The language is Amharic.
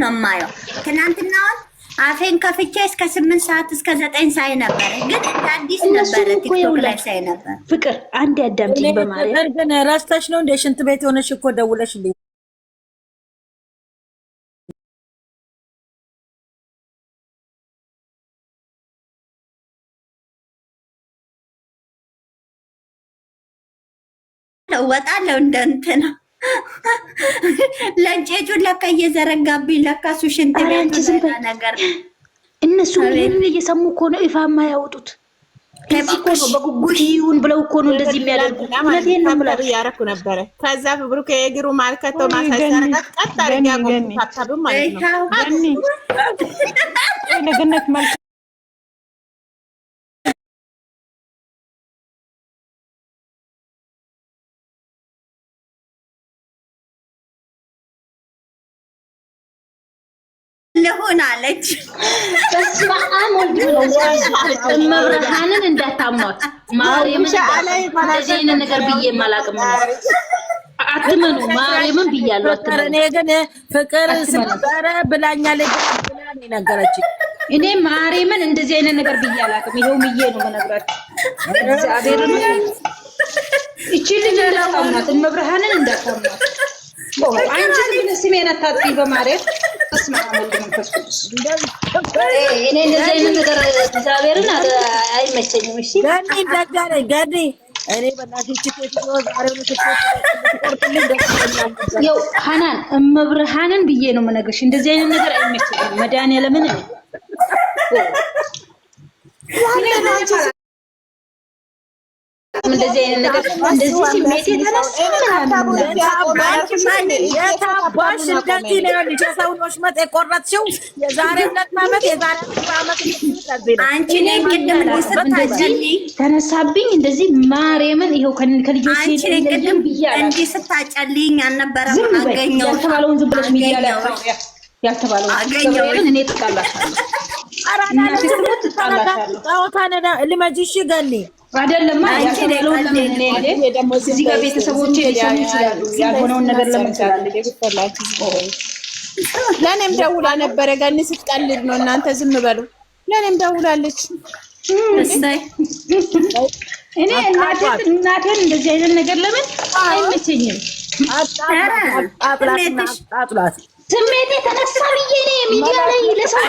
ነው የማየው። ትናንትናውን አፌን ከፍቼ እስከ 8 ሰዓት እስከ 9 ሳይ ነበር፣ ግን አዲስ ነበር ቲክቶክ ላይ ሳይ ነበር። ፍቅር አንድ ያዳምጪኝ በማርያም ግን ራስታሽ ነው እንደ ሽንት ቤት ሆነሽ እኮ ደውለሽልኝ ወጣለው እንደንትና ለንጨጩን ለካ እየዘረጋብኝ ለካ እሱ ሽንት ቤት ነገር እነሱ ይሄንን እየሰሙ እኮ ነው ይፋ የማያወጡት። እዚህ እኮ ነው በጉጉት ይሁን ብለው እኮ ነው እንደዚህ የሚያደርጉት። እውነቴን ነው የምላችሁ ያረኩ ነበረ። ከዛ ብሩክ የእግሩ ማልከቶ ማሳሰረ ቀጥ አድርጋ ቆጣጣብ ማለት ነው ለገነት ማለት ለሆነ አለች። በስማም ወልድ ነው መብርሃንን እንዳታሟት ማርያምን እንደዚህ ነገር ብዬ ማላቅም አትመኑ ማርያምን ብያለሁ። አትመኑ እኔ ግን ፍቅር ስበረ ብላኛለች ብላኝ ነገረችኝ። እኔ ማርያምን እንደዚህ አይነት ነገር ብዬ አላቅም። ይሄው ምዬ ነው መነግራችሁ እግዚአብሔር ነው። እቺ ልጅ እንዳታሟት መብርሃንን እንዳታሟት አንቺ ምን ስሜን አታጥፊ በማርያም እኔ እንደዚህ አይነት ነገር እግዚአብሔርን አይመቸኝም። እሺ ጋኒ እንዳጋለ ጋኒ እኔ በእናትሽ ትኬት ነው ዛሬው ትኬት ያው ሐናን እመብርሃንን ብዬ ነው የምነግርሽ። እንደዚህ አይነት ነገር አይመቸኝም። መድኃኒዓለምን እንደዚህ አይነት ነገር እንደዚህ ስሜት የተነሳ የታባሽ እንደዚህ ነው ልጅ ሰውኖች መጥ የቆረጥሽው የዛሬ 2 ዓመት የዛሬ 10 ዓመት አንቺ ነኝ ቅድም ስታጨልኝ ተነሳብኝ እንደዚህ ማርያምን ይሄው ከልጆች አንቺ ነኝ ቅድም እንዲህ ስታጨልኝ አልነበረም። አገኘው ያልተባለውን ዝም ብለሽ ሚዲያ ላይ ያልተባለውን አገኘው እኔ ተጣላሻለሁ። አራዳ ታውታና ልመጂሽ ገኒ አይደለም ያልተባለውን ለምን እኔ ደግሞ እዚህ ጋር ቤተሰቦቼ ሊሰሙ ይችላሉ። ያልሆነውን ነገር ለምን ይችላሉ? ለኔም ደውላ ነበረ ገኒ ስትቀልድ ነው። እናንተ ዝም በሉ። ለኔም ደውላለች። እኔ እናቴን እንደዚህ አይነት ነገር ለምን አይመቸኝም? አጥላት ስሜቴ ተነሳ ብዬ ነው ሚዲያ ላይ ለሰው